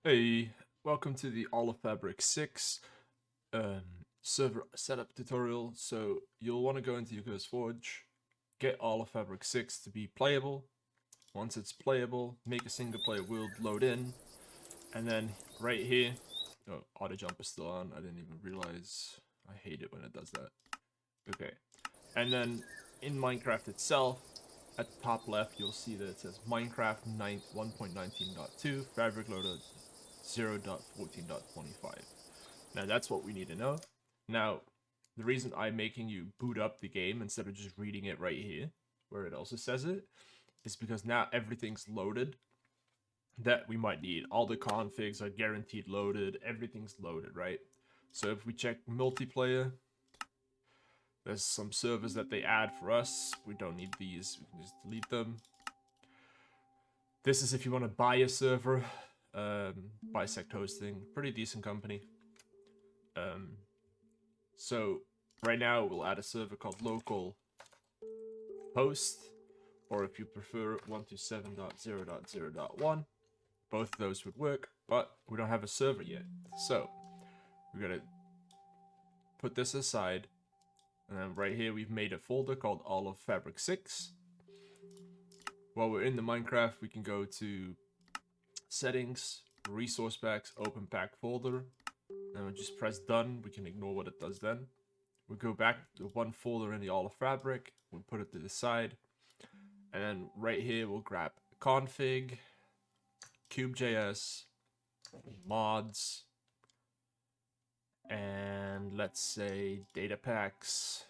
Hey, welcome to the All of Fabric 6 server setup tutorial. So you'll want to go into your Ghost Forge, get All of Fabric 6 to be playable. Once it's playable, make a single player world load in, and then right here, oh, auto jump is still on. I didn't even realize. I hate it when it does that. Okay, and then in Minecraft itself, at the top left, you'll see that it says Minecraft 1.19.2 Fabric Loader 0.14.25. Now that's what we need to know. Now, the reason I'm making you boot up the game instead of just reading it right here, where it also says it, is because now everything's loaded that we might need. All the configs are guaranteed loaded, everything's loaded, right? So if we check multiplayer, there's some servers that they add for us. We don't need these, we can just delete them. This is if you want to buy a server, Bisect Hosting, pretty decent company. So right now we'll add a server called local host, or if you prefer 127.0.0.1, both of those would work, but we don't have a server yet. So we're gonna put this aside, and then right here we've made a folder called All of Fabric 6. While we're in the Minecraft, we can go to settings, resource packs, open pack folder, and we just press done. We can ignore what it does then. We go back to one folder in the All of Fabric, we put it to the side, and then right here we'll grab config, cube.js, mods, and let's say data packs,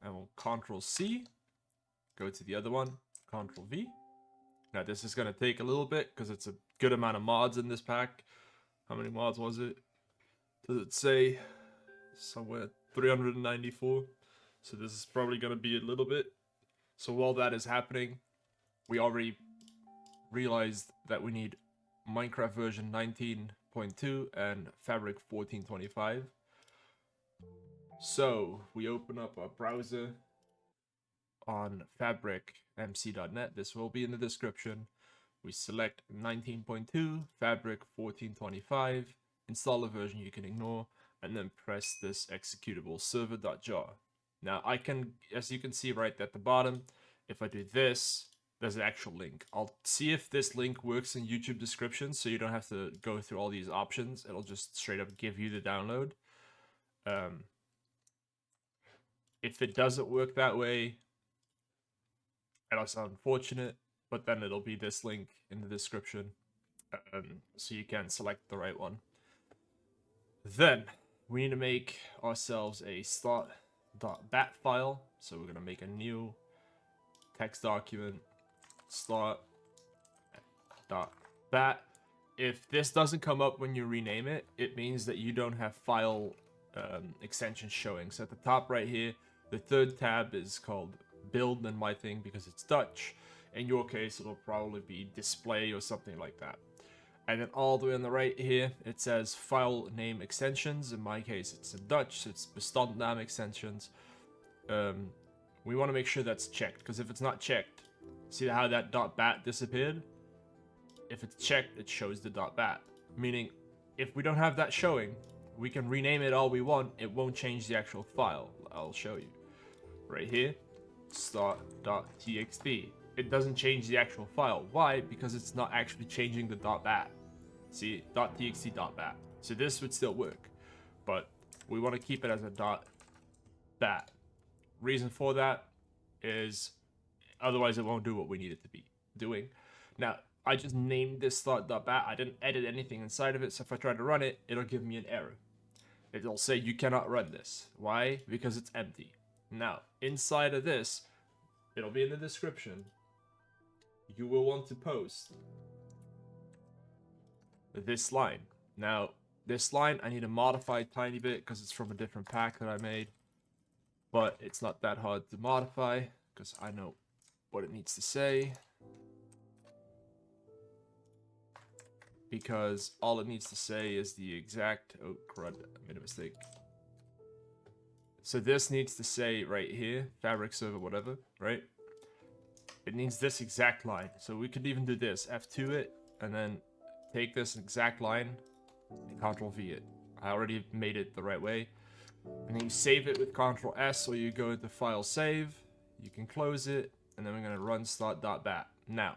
and we'll Control C, go to the other one, Control V. Now this is gonna take a little bit because it's a good amount of mods in this pack. How many mods was it? Does it say? Somewhere 394. So this is probably gonna be a little bit. So while that is happening, we already realized that we need Minecraft version 19.2 and Fabric 14.25. So we open up our browser on fabricmc.net. This will be in the description. We select 19.2, Fabric 14.25, install a version you can ignore, and then press this executable server.jar. Now I can, as you can see right at the bottom, if I do this, there's an actual link. I'll see if this link works in YouTube description so you don't have to go through all these options. It'll just straight up give you the download. If it doesn't work that way, that's unfortunate, but then it'll be this link in the description, so you can select the right one. Then we need to make ourselves a Start.bat file. So we're going to make a new text document, Start.bat. If this doesn't come up when you rename it, it means that you don't have file extensions showing. So at the top right here, the third tab is called build in my thing because it's Dutch. In your case, it'll probably be display or something like that. And then all the way on the right here, it says file name extensions. In my case, it's in Dutch, so it's bestandnaam extensions. We want to make sure that's checked, because if it's not checked, see how that .bat disappeared? If it's checked, it shows the .bat. Meaning, if we don't have that showing, we can rename it all we want, it won't change the actual file. I'll show you. Right here, start.txt. It doesn't change the actual file. Why? Because it's not actually changing the .bat. See, .txt, .bat. So this would still work, but we want to keep it as a .bat. Reason for that is otherwise it won't do what we need it to be doing. Now, I just named this Start.bat. I didn't edit anything inside of it, so if I try to run it, it'll give me an error. It'll say you cannot run this. Why? Because it's empty. Now, inside of this, it'll be in the description. You will want to post this line. Now, this line I need to modify a tiny bit because it's from a different pack that I made. But it's not that hard to modify because I know what it needs to say. Because all it needs to say is the exact... Oh, crud, I made a mistake. So this needs to say right here, fabric server, whatever, right? It needs this exact line. So we could even do this, F2 it, and then take this exact line and Control V it. I already made it the right way. And then you save it with Control S, or you go to File Save. You can close it, and then we're gonna run Start.bat. Now,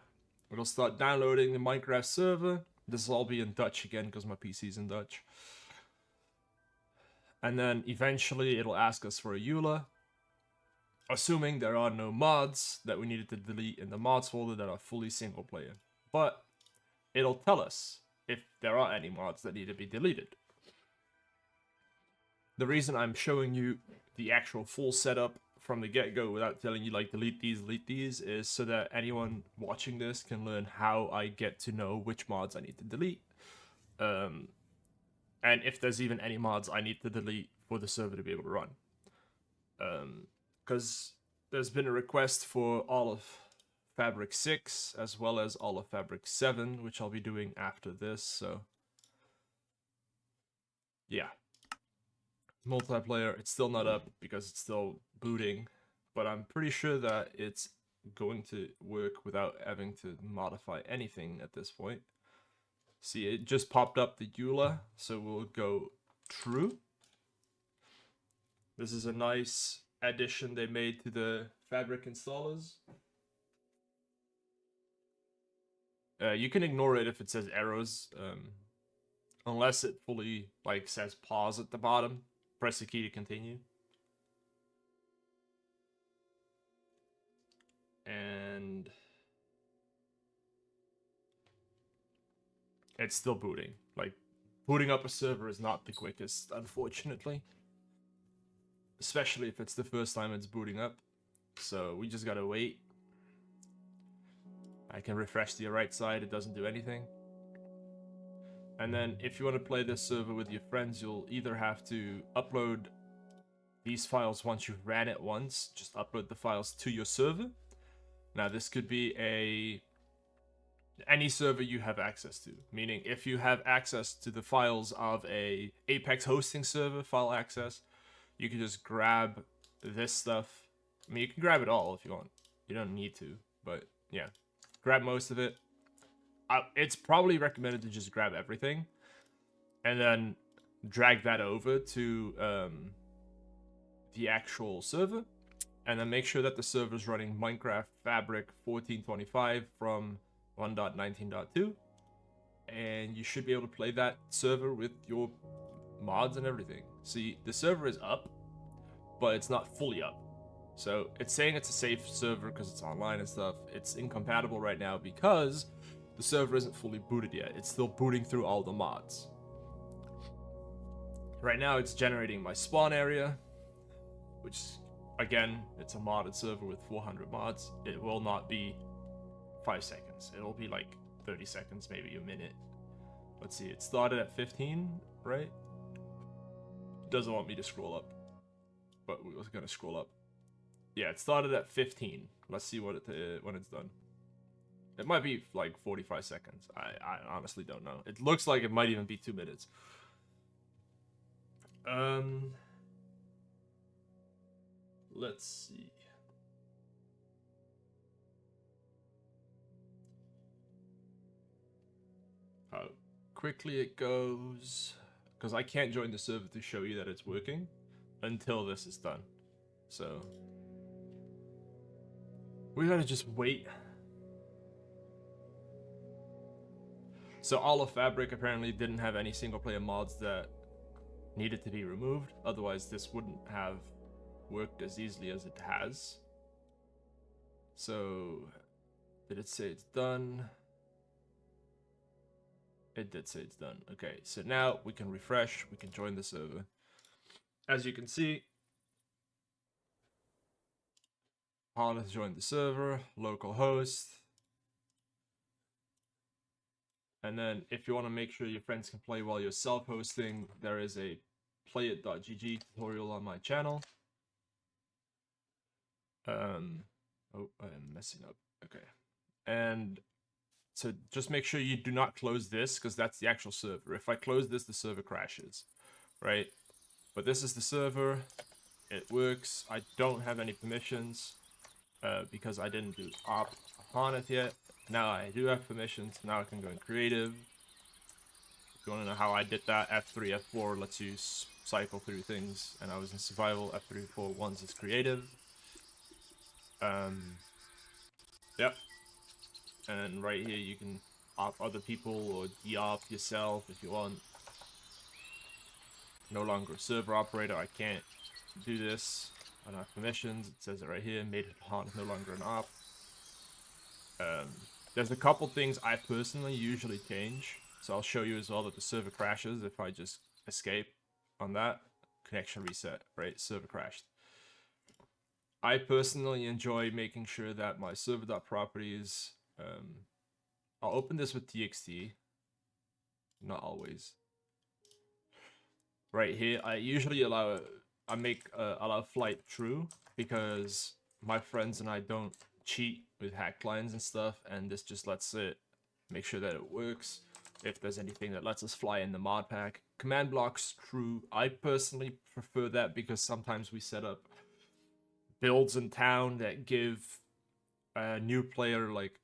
it'll start downloading the Minecraft server. This will all be in Dutch again because my PC's in Dutch. And then eventually it'll ask us for a EULA. Assuming there are no mods that we needed to delete in the mods folder that are fully single player. But it'll tell us if there are any mods that need to be deleted. The reason I'm showing you the actual full setup from the get-go without telling you like delete these is so that anyone watching this can learn how I get to know which mods I need to delete. And if there's even any mods I need to delete for the server to be able to run. Because there's been a request for all of Fabric 6 as well as all of Fabric 7, which I'll be doing after this, so yeah. Multiplayer, it's still not up because it's still booting, but I'm pretty sure that it's going to work without having to modify anything at this point. See, it just popped up the EULA, so we'll go true. This is a nice addition they made to the Fabric installers. You can ignore it if it says errors, unless it fully like says pause at the bottom. Press the key to continue. And it's still booting. Like, booting up a server is not the quickest, unfortunately. Especially if it's the first time it's booting up. So we just gotta wait. I can refresh to your right side, it doesn't do anything. And then if you want to play this server with your friends, you'll either have to upload these files once you've ran it once. Just upload the files to your server. Now this could be any server you have access to. Meaning if you have access to the files of a Apex hosting server, file access, you can just grab this stuff. I mean, you can grab it all if you want. You don't need to, but yeah. Grab most of it. It's probably recommended to just grab everything and then drag that over to the actual server, and then make sure that the server is running Minecraft Fabric 14.25 from 1.19.2, and you should be able to play that server with your mods and everything. See, the server is up, but it's not fully up. So it's saying it's a safe server because it's online and stuff. It's incompatible right now because the server isn't fully booted yet. It's still booting through all the mods. Right now it's generating my spawn area, which again, it's a modded server with 400 mods. It will not be 5 seconds. It'll be like 30 seconds, maybe a minute. Let's see, it started at 15, right? It doesn't want me to scroll up, but we was gonna scroll up. Yeah, it started at 15. Let's see what when it's done. It might be like 45 seconds. I honestly don't know. It looks like it might even be 2 minutes. Let's see. How quickly it goes. Because I can't join the server to show you that it's working until this is done. So we gotta just wait. So all of Fabric apparently didn't have any single player mods that needed to be removed. Otherwise this wouldn't have worked as easily as it has. So did it say it's done? It did say it's done. Okay, so now we can refresh, we can join the server. As you can see, Han has joined the server, localhost. And then if you want to make sure your friends can play while you're self-hosting, there is a playit.gg tutorial on my channel. Oh, I'm messing up. Okay. And so just make sure you do not close this, because that's the actual server. If I close this, the server crashes, right? But this is the server. It works. I don't have any permissions because I didn't do op on it yet. Now I do have permissions. Now I can go in creative. If you want to know how I did that, F3, F4 lets you cycle through things, and I was in survival. F3, F4 once is creative. Yep. And right here you can opt other people or de-opt yourself if you want. No longer a server operator. I can't do this. I don't have permissions. It says it right here. Made it on, no longer an op. There's a couple things I personally usually change. So I'll show you as well that the server crashes if I just escape on that. Connection reset, right? Server crashed. I personally enjoy making sure that my server.properties, I'll open this with txt, not always. Right here, I usually allow flight true because my friends and I don't cheat with hacked lines and stuff, and this just lets it make sure that it works. If there's anything that lets us fly in the mod pack, command blocks true. I personally prefer that because sometimes we set up builds in town that give a new player like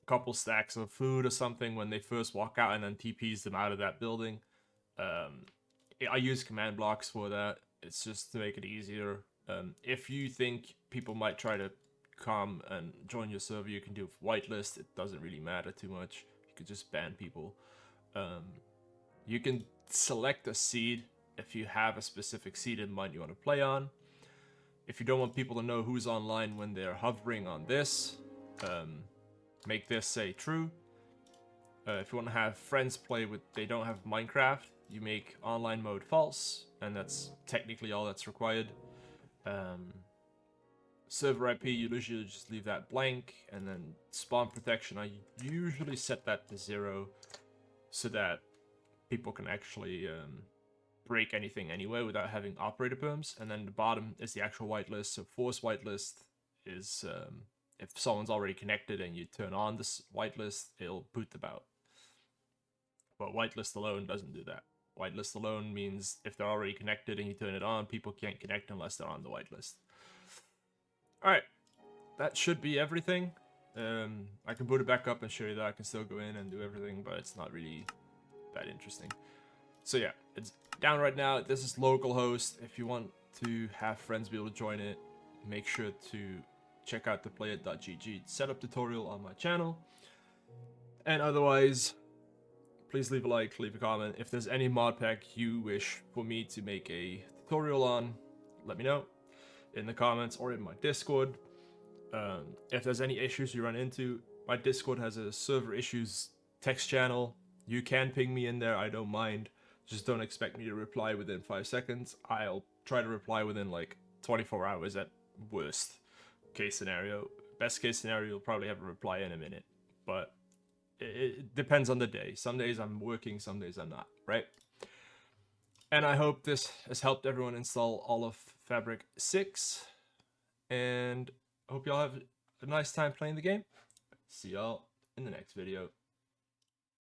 a couple stacks of food or something when they first walk out, and then TPs them out of that building. I use command blocks for that. It's just to make it easier. If you think people might try to come and join your server, you can do whitelist. It doesn't really matter too much. You could just ban people. You can select a seed if you have a specific seed in mind you want to play on. If you don't want people to know who's online when they're hovering on this, make this say true. If you want to have friends play with, they don't have Minecraft, you make online mode false, and that's technically all that's required. Server IP, you usually just leave that blank, and then spawn protection, I usually set that to 0 so that people can actually break anything anyway without having operator perms. And then the bottom is the actual whitelist. So force whitelist is if someone's already connected and you turn on this whitelist, it'll boot them out. But whitelist alone doesn't do that. Whitelist alone means if they're already connected and you turn it on, people can't connect unless they're on the whitelist. Alright, that should be everything. I can boot it back up and show you that I can still go in and do everything, but it's not really that interesting. So yeah, it's down right now. This is localhost. If you want to have friends be able to join it, make sure to check out the playit.gg setup tutorial on my channel. And otherwise, please leave a like, leave a comment. If there's any mod pack you wish for me to make a tutorial on, let me know in the comments or in my Discord. If there's any issues you run into, my Discord has a server issues text channel. You can ping me in there, I don't mind. Just don't expect me to reply within 5 seconds. I'll try to reply within like 24 hours at worst case scenario. Best case scenario, you'll probably have a reply in a minute. But it depends on the day. Some days I'm working, some days I'm not, right? And I hope this has helped everyone install all of Fabric 6. And I hope y'all have a nice time playing the game. See y'all in the next video.